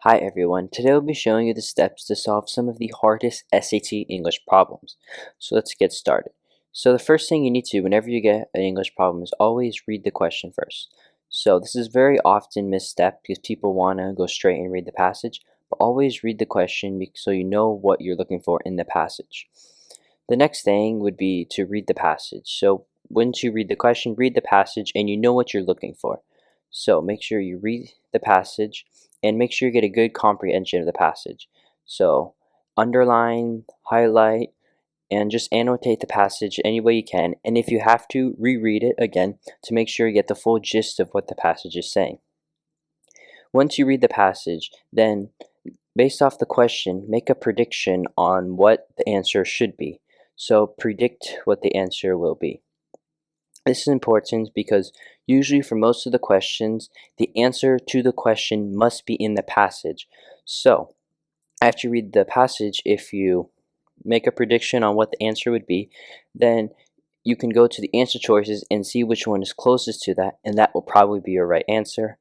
Hi everyone, today I'll be showing you the steps to solve some of the hardest SAT English problems. So let's get started. So the first thing you need to do whenever you get an English problem is always read the question first. So this is very often misstep because people want to go straight and read the passage, but always read the question so you know what you're looking for in the passage. The next thing would be to read the passage. So once you read the question, read the passage and you know what you're looking for. So make sure you read the passage and make sure you get a good comprehension of the passage. So underline, highlight, and just annotate the passage any way you can. And if you have to, reread it again to make sure you get the full gist of what the passage is saying. Once you read the passage, then based off the question, make a prediction on what the answer should be. So predict what the answer will be. This is important because usually for most of the questions, the answer to the question must be in the passage. So after you read the passage, if you make a prediction on what the answer would be, then you can go to the answer choices and see which one is closest to that, and that will probably be your right answer.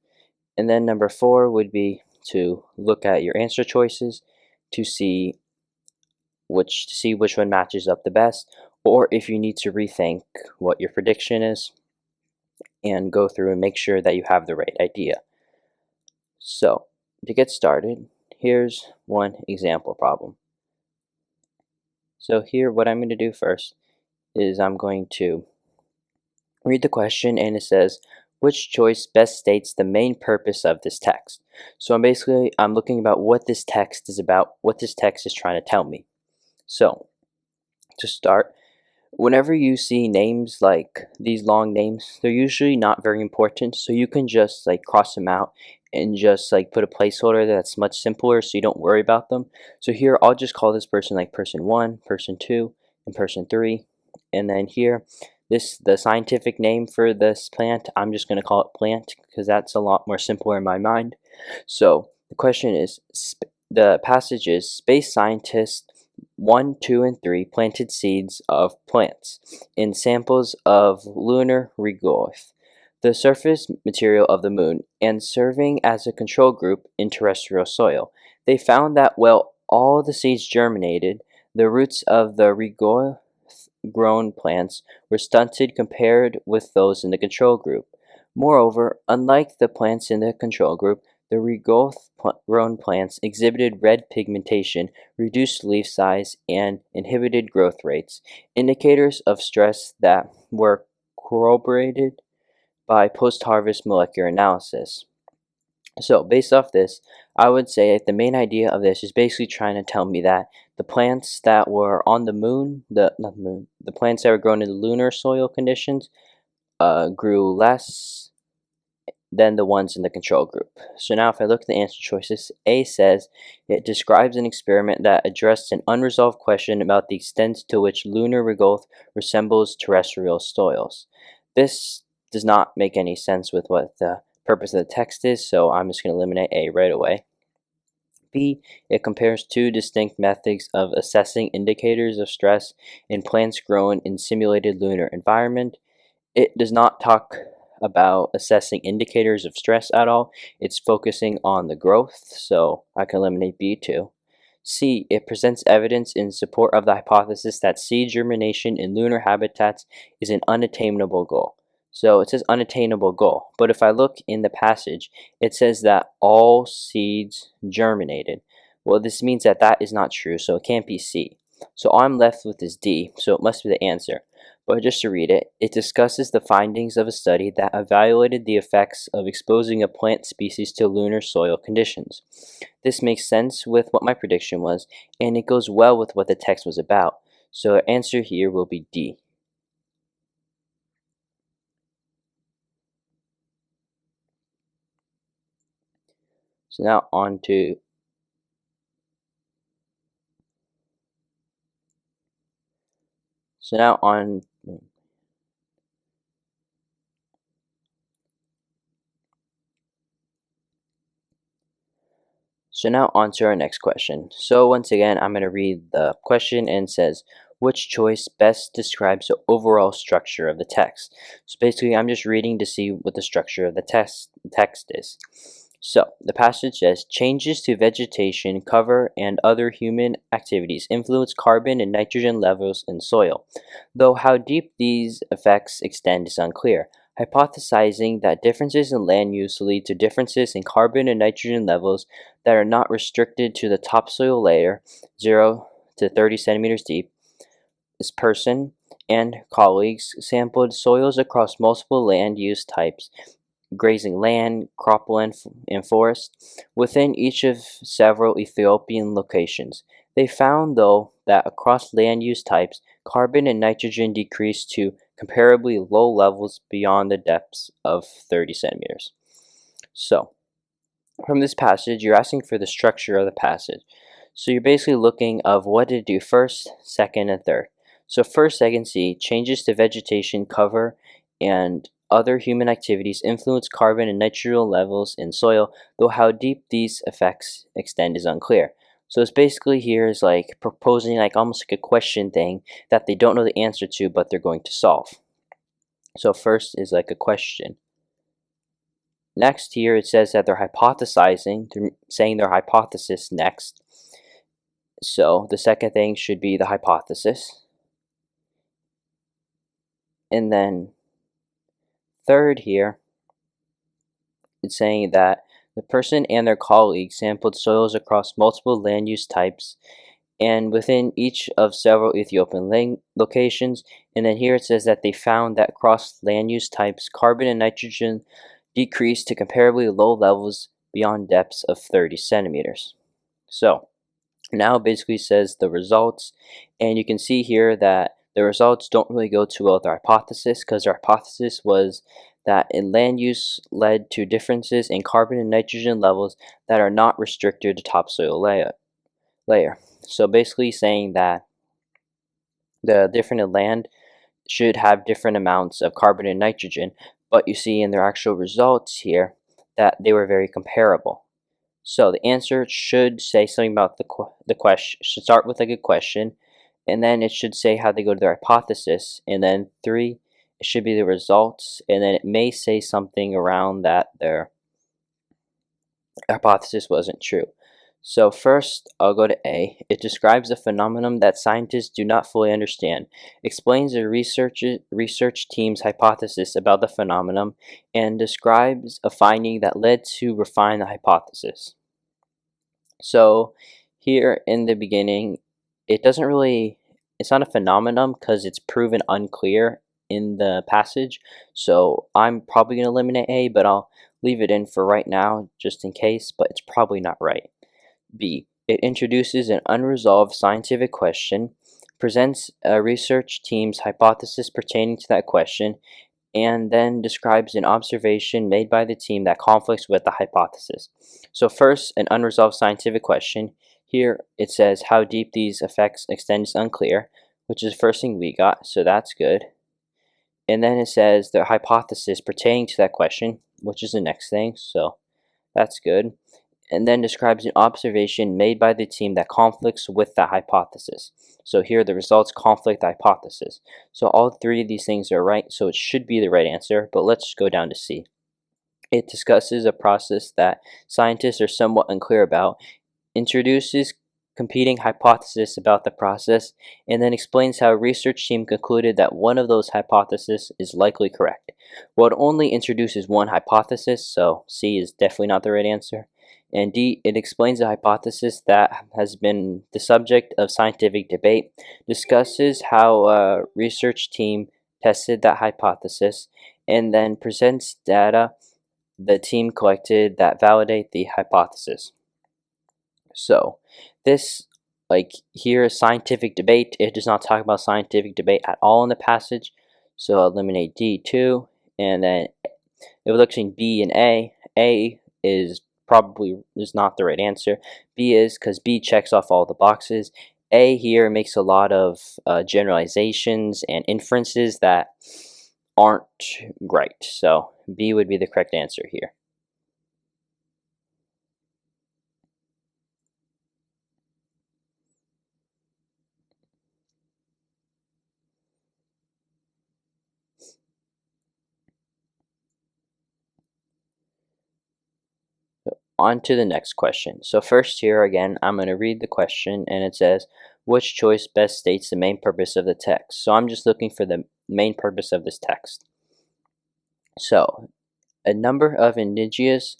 And then number 4 would be to look at your answer choices to see which one matches up the best, or if you need to rethink what your prediction is and go through and make sure that you have the right idea. So to get started, here's one example problem. So here what I'm going to do first is I'm going to read the question, and it says, which choice best states the main purpose of this text? So I'm looking about what this text is about, what this text is trying to tell me. So to start, whenever you see names like these long names, they're usually not very important, so you can just like cross them out and just like put a placeholder that's much simpler so you don't worry about them. So here I'll just call this person like person 1, person 2, and person 3. And then here, the scientific name for this plant, I'm just going to call it plant because that's a lot more simpler in my mind. So the question is, the passage is, space scientists 1, 2, and 3 planted seeds of plants in samples of lunar regolith, the surface material of the moon, and serving as a control group in terrestrial soil. They found that while all the seeds germinated, the roots of the regolith grown plants were stunted compared with those in the control group. Moreover, unlike the plants in the control group, the grown plants exhibited red pigmentation, reduced leaf size, and inhibited growth rates, indicators of stress that were corroborated by post-harvest molecular analysis. So based off this, I would say the main idea of this is basically trying to tell me that the plants that were on the moon, the plants that were grown in the lunar soil conditions, grew less than the ones in the control group. So now if I look at the answer choices, A says it describes an experiment that addressed an unresolved question about the extent to which lunar regolith resembles terrestrial soils. This does not make any sense with what the purpose of the text is, so I'm just going to eliminate A right away. B, it compares two distinct methods of assessing indicators of stress in plants grown in simulated lunar environment. It does not talk about assessing indicators of stress at all. It's focusing on the growth, so I can eliminate B too. C, it presents evidence in support of the hypothesis that seed germination in lunar habitats is an unattainable goal. So it says unattainable goal, but if I look in the passage, it says that all seeds germinated. Well, this means that that is not true, so it can't be C. So all I'm left with is D, so it must be the answer. But just to read it, it discusses the findings of a study that evaluated the effects of exposing a plant species to lunar soil conditions. This makes sense with what my prediction was, and it goes well with what the text was about. So our answer here will be D. So now on to So now on So now on to our next question. So once again, I'm going to read the question, and it says, which choice best describes the overall structure of the text? So basically, I'm just reading to see what the structure of the text is. So, the passage says, changes to vegetation, cover, and other human activities influence carbon and nitrogen levels in soil, though how deep these effects extend is unclear. Hypothesizing that differences in land use lead to differences in carbon and nitrogen levels that are not restricted to the topsoil layer, 0 to 30 centimeters deep, this person and colleagues sampled soils across multiple land use types, grazing land, cropland, and forest, within each of several Ethiopian locations. They found, though, that across land use types, carbon and nitrogen decreased to comparably low levels beyond the depths of 30 centimeters. So, from this passage, you're asking for the structure of the passage. So you're basically looking of what to do first, second, and third. So first, I can see changes to vegetation, cover, and other human activities influence carbon and nitrogen levels in soil, though how deep these effects extend is unclear. So it's basically here is like proposing like almost like a question thing that they don't know the answer to, but they're going to solve. So first is like a question. Next here it says that they're hypothesizing, they're saying their hypothesis next. So the second thing should be the hypothesis. And then third here, it's saying that the person and their colleagues sampled soils across multiple land use types and within each of several Ethiopian locations. And then here it says that they found that across land use types, carbon and nitrogen decreased to comparably low levels beyond depths of 30 centimeters. So now it basically says the results, and you can see here that the results don't really go too well with our hypothesis, because our hypothesis was that in land use led to differences in carbon and nitrogen levels that are not restricted to topsoil layer. So basically saying that the different land should have different amounts of carbon and nitrogen, but you see in their actual results here that they were very comparable. So the answer should say something about the question. Should start with like a question, and then it should say how they go to their hypothesis, and then 3, it should be the results, and then it may say something around that their hypothesis wasn't true. So first, I'll go to A. It describes a phenomenon that scientists do not fully understand, explains the research team's hypothesis about the phenomenon, and describes a finding that led to refine the hypothesis. So here in the beginning, it's not a phenomenon because it's proven unclear in the passage. So I'm probably going to eliminate A, but I'll leave it in for right now just in case, but it's probably not right. B. It introduces an unresolved scientific question, presents a research team's hypothesis pertaining to that question, and then describes an observation made by the team that conflicts with the hypothesis. So first, an unresolved scientific question. Here it says how deep these effects extend is unclear, which is the first thing we got, so that's good. And then it says the hypothesis pertaining to that question, which is the next thing, so that's good. And then describes an observation made by the team that conflicts with that hypothesis. So here the results conflict the hypothesis. So all 3 of these things are right, so it should be the right answer, but let's go down to C. It discusses a process that scientists are somewhat unclear about, introduces competing hypotheses about the process, and then explains how a research team concluded that one of those hypotheses is likely correct. Well, it only introduces one hypothesis, so C is definitely not the right answer. And D, it explains a hypothesis that has been the subject of scientific debate, discusses how a research team tested that hypothesis, and then presents data the team collected that validate the hypothesis. So this, like here, scientific debate, it does not talk about scientific debate at all in the passage, so I'll eliminate D2, and then if we're looking B and A is not the right answer. B is, because B checks off all the boxes. A here makes a lot of generalizations and inferences that aren't right, so B would be the correct answer here. on to the next question. So first here again, I'm going to read the question and it says, which choice best states the main purpose of the text? So I'm just looking for the main purpose of this text. So a number of indigenous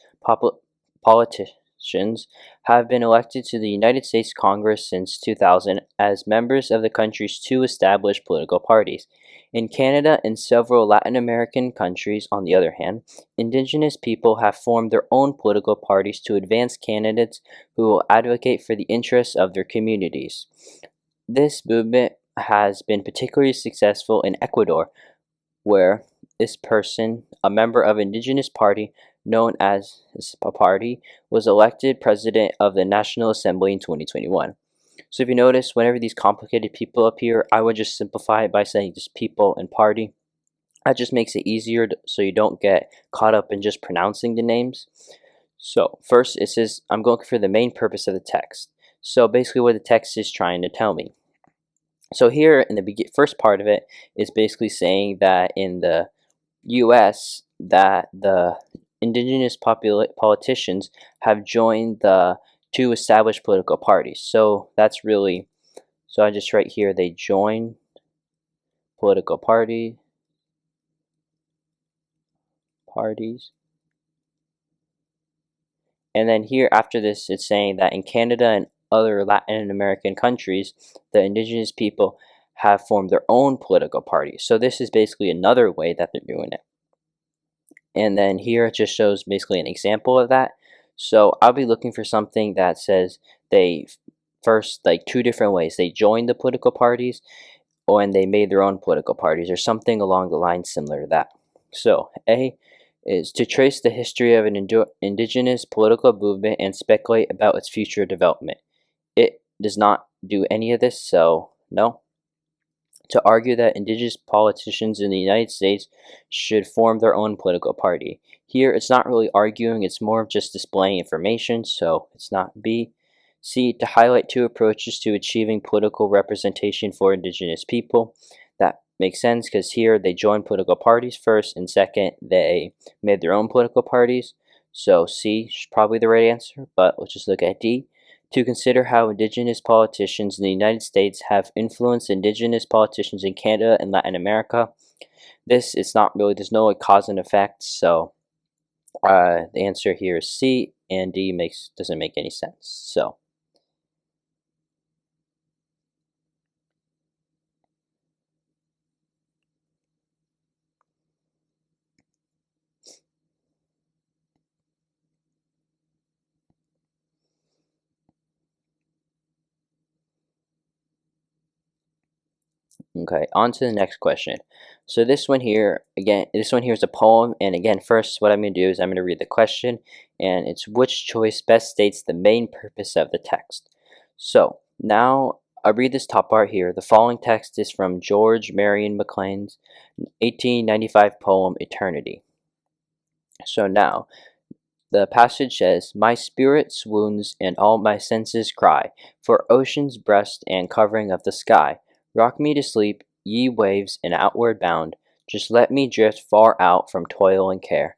politicians have been elected to the United States Congress since 2000 as members of the country's two established political parties. In Canada and several Latin American countries, on the other hand, Indigenous people have formed their own political parties to advance candidates who will advocate for the interests of their communities. This movement has been particularly successful in Ecuador, where this person, a member of Indigenous party known as a party, was elected president of the National Assembly in 2021. So if you notice, whenever these complicated people appear, I would just simplify it by saying just people and party. That just makes it easier so you don't get caught up in just pronouncing the names. So first it says, I'm going for the main purpose of the text. So basically what the text is trying to tell me. So here in the first part of it is basically saying that in the US that the indigenous politicians have joined the two established political parties. So that's really, so I just write here, they join political parties. And then here after this, it's saying that in Canada and other Latin American countries, the indigenous people have formed their own political parties. So this is basically another way that they're doing it. And then here it just shows basically an example of that. So I'll be looking for something that says they first, like two different ways. They joined the political parties and they made their own political parties or something along the lines similar to that. So A is to trace the history of an indigenous political movement and speculate about its future development. It does not do any of this, so no. To argue that indigenous politicians in the United States should form their own political party. Here, it's not really arguing, it's more of just displaying information, so it's not B. C, to highlight two approaches to achieving political representation for indigenous people. That makes sense because here they joined political parties first, and second, they made their own political parties. So C is probably the right answer, but let's just look at D. To consider how indigenous politicians in the United States have influenced indigenous politicians in Canada and Latin America. This is not really, there's no like cause and effect, so the answer here is C, and D doesn't make any sense. So okay, on to the next question. So this one here, again, this one here is a poem, and again, first what I'm going to do is I'm going to read the question, and it's which choice best states the main purpose of the text. So now I'll read this top part here. The following text is from George Marion McLean's 1895 poem, Eternity. So now, the passage says, my spirit swoons and all my senses cry, for ocean's breast and covering of the sky. Rock me to sleep, ye waves, and outward bound, just let me drift far out from toil and care,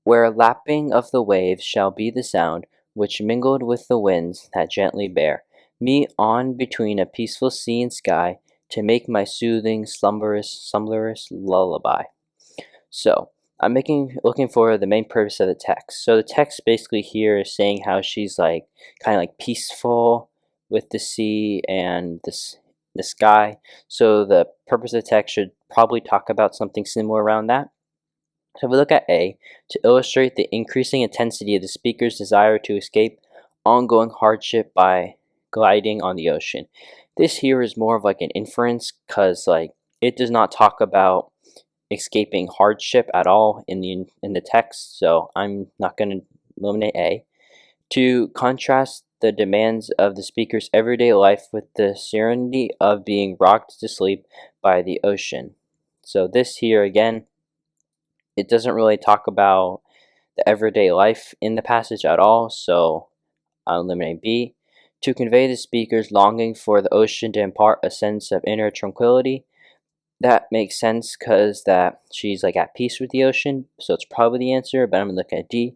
where lapping of the waves shall be the sound, which mingled with the winds that gently bear me on between a peaceful sea and sky, to make my soothing slumberous lullaby. So I'm looking for the main purpose of the text. So the text basically here is saying how she's like kind of like peaceful with the sea and the sky. So the purpose of the text should probably talk about something similar around that. So if we look at A, to illustrate the increasing intensity of the speaker's desire to escape ongoing hardship by gliding on the ocean. This here is more of like an inference because like it does not talk about escaping hardship at all in the text, so I'm not going to eliminate A. To contrast the demands of the speaker's everyday life with the serenity of being rocked to sleep by the ocean. So this here again, it doesn't really talk about the everyday life in the passage at all, so I'll eliminate B. To convey the speaker's longing for the ocean to impart a sense of inner tranquility. That makes sense because that she's like at peace with the ocean, so it's probably the answer, but I'm gonna look at D.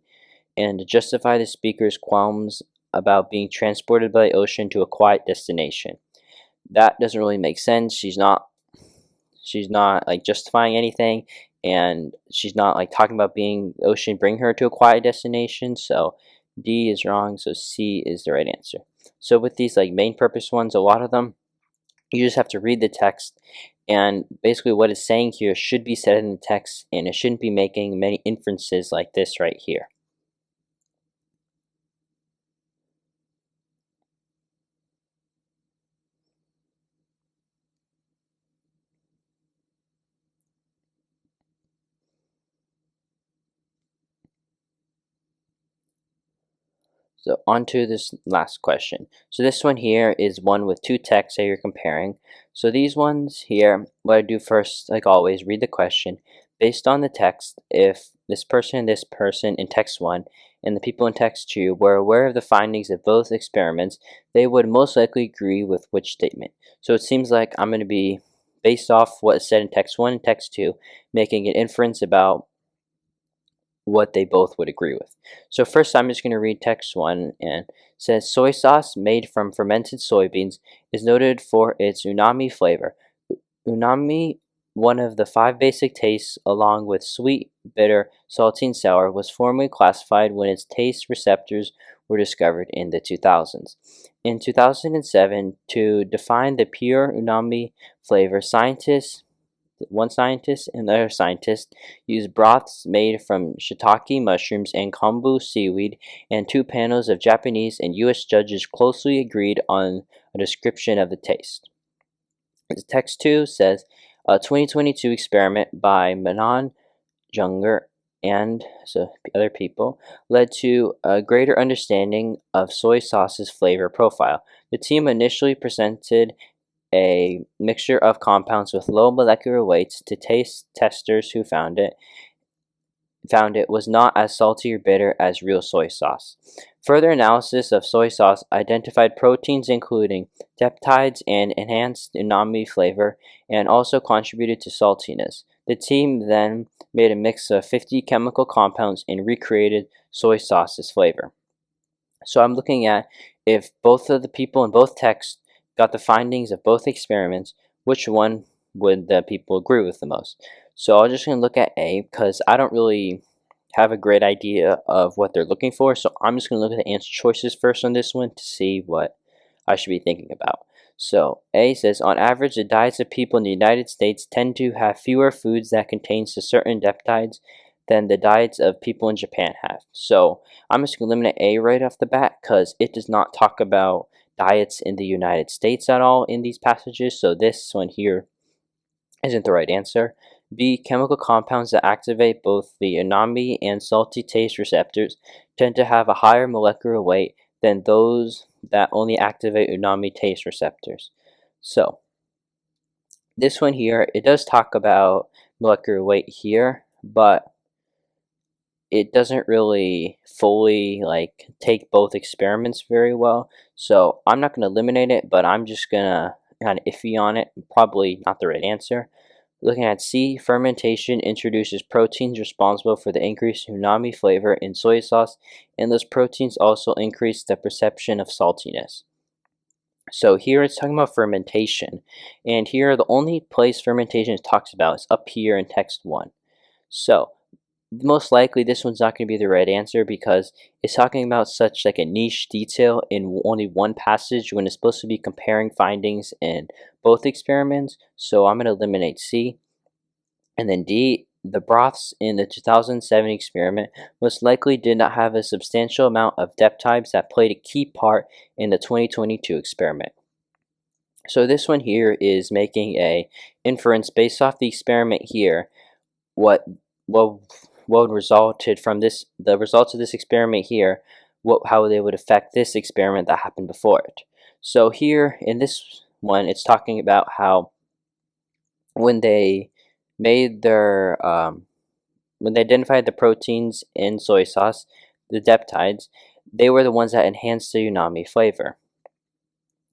and to justify the speaker's qualms about being transported by the ocean to a quiet destination. That doesn't really make sense. She's not like justifying anything, and she's not like talking about being the ocean bring her to a quiet destination. So D is wrong, so C is the right answer. So with these like main purpose ones, a lot of them you just have to read the text, and basically what it's saying here should be said in the text, and it shouldn't be making many inferences like this right here. So on to this last question. So this one here is one with two texts that you're comparing. So these ones here, what I do first, like always, read the question. Based on the text, if this person in text 1 and the people in text 2 were aware of the findings of both experiments, they would most likely agree with which statement. So it seems like I'm going to be, based off what is said in text 1 and text 2, making an inference about what they both would agree with. So first I'm just going to read text 1, and it says soy sauce made from fermented soybeans is noted for its umami flavor. Umami, one of the 5 basic tastes along with sweet, bitter, salty, and sour, was formally classified when its taste receptors were discovered in the 2000s. In 2007, to define the pure umami flavor, one scientist and another scientist used broths made from shiitake mushrooms and kombu seaweed, and 2 panels of Japanese and US judges closely agreed on a description of the taste. Text 2 says, a 2022 experiment by Manon Junger and other people led to a greater understanding of soy sauce's flavor profile. The team initially presented a mixture of compounds with low molecular weights to taste testers who found it was not as salty or bitter as real soy sauce. Further analysis of soy sauce identified proteins including peptides and enhanced umami flavor, and also contributed to saltiness. The team then made a mix of 50 chemical compounds and recreated soy sauce's flavor. So I'm looking at if both of the people in both texts got the findings of both experiments, which one would the people agree with the most? So I'm just going to look at A because I don't really have a great idea of what they're looking for. So I'm just going to look at the answer choices first on this one to see what I should be thinking about. So A says, on average, the diets of people in the United States tend to have fewer foods that contain certain peptides than the diets of people in Japan have. So I'm just going to eliminate A right off the bat because it does not talk about diets in the United States at all in these passages, so this one here isn't the right answer. B, chemical compounds that activate both the umami and salty taste receptors tend to have a higher molecular weight than those that only activate umami taste receptors. So this one here, it does talk about molecular weight here, but it doesn't really fully like take both experiments very well. So I'm not going to eliminate it, but I'm just going to kind of iffy on it. Probably not the right answer. Looking at C, fermentation introduces proteins responsible for the increased umami flavor in soy sauce, and those proteins also increase the perception of saltiness. So here it's talking about fermentation, and here the only place fermentation is talks about is up here in text 1. So most likely this one's not going to be the right answer because it's talking about such like a niche detail in only one passage when it's supposed to be comparing findings in both experiments. So I'm going to eliminate C. And then D, the broths in the 2007 experiment most likely did not have a substantial amount of peptides that played a key part in the 2022 experiment. So this one here is making a inference based off the experiment here. What resulted from this, the results of this experiment here, how they would affect this experiment that happened before it. So here in this one, it's talking about how when they made their when they identified the proteins in soy sauce, the peptides, they were the ones that enhanced the umami flavor.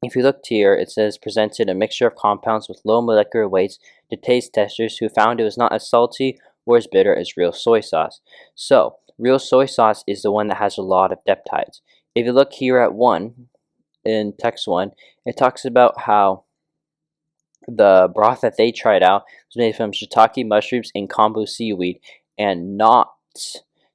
If you looked here, it says presented a mixture of compounds with low molecular weights to taste testers who found it was not as salty or as bitter as real soy sauce. So real soy sauce is the one that has a lot of peptides. If you look here at 1, in text 1, it talks about how the broth that they tried out was made from shiitake mushrooms and kombu seaweed and not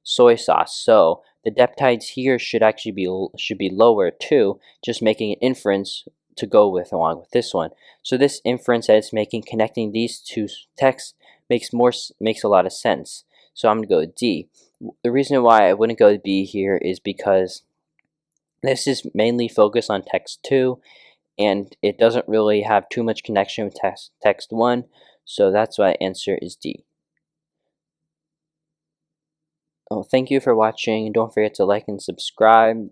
soy sauce. So the peptides here should actually be lower too, just making an inference to go with along with this one. So this inference that it's making, connecting these two texts, makes a lot of sense. So I'm gonna go D. The reason why I wouldn't go B here is because this is mainly focused on text 2, and it doesn't really have too much connection with text 1, so that's why answer is D. Oh, thank you for watching. Don't forget to like and subscribe,